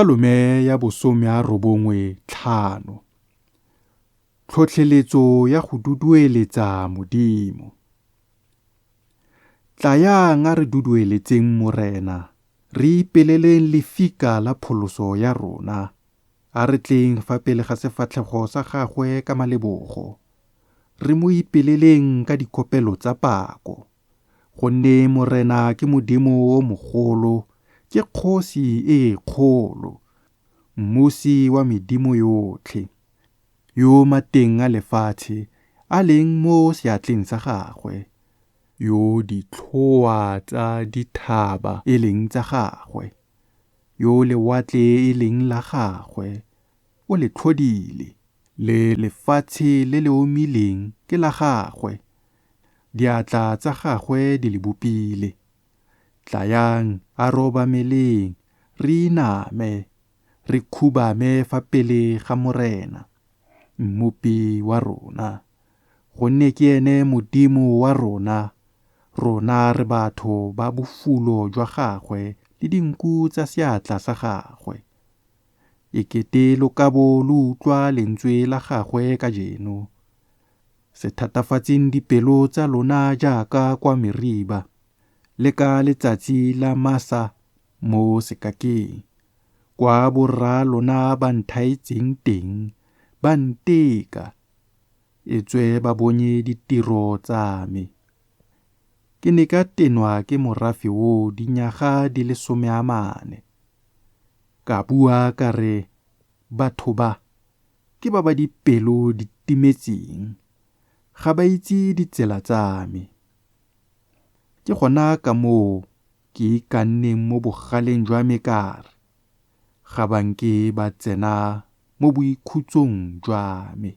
Salome ya 95. Tlhotlheletso ya go dudueletsa Modimo. Tla yang a re dudueletseng Morena, re ipeleleng lefika la pholoso ya rona, a re tleng fa pele ga sefatlhego sa gagwe ka malebogo, re mo ipeleleng ka dikopelo tsa pako, gonne Morena ke Modimo o mogolo, ke kgosi e kgolo, mmusi wa medimo yotlhe, yo mateng a lefatshe a leng mo seatleng sa gagwe, yo ditlhoa tsa dithaba e leng tsa gagwe, yo lewatle e leng la gagwe, o le tlhodile, le lefatshe le le omileng ke la gagwe, diatla tsa gagwe di le bopile. Tlayang a roba meleng, re iname, re khubame fa pele ga Morena, mmupi wa rona, gonne ke ene Modimo wa rona, rona re batho ba bofulo jwa gagwe le dinku tsa seatla sa gagwe. Ekete lo kabo lo utlwa lentswe la gagwe ka jeno, se thatafatseng dipelo tsa lona jaaka kwa Meriba, le ka letsatsi la masa mo sekakeng, kwa borra lona ba nthaetseng teng, ba nteka, e tswe ba bonye ditiro tsa me. Ke ne ka tenwa ke morafe o dinyaga di le 40. Ka bua ka re, batho ba, ke ba dipelo di timetseng, ga ba itse ditsela tsa me. Ke gona ka moo ke ikanneng mo bogaleng jwa me ka re, ga banke ba tsena mo boikhutsong jwa me.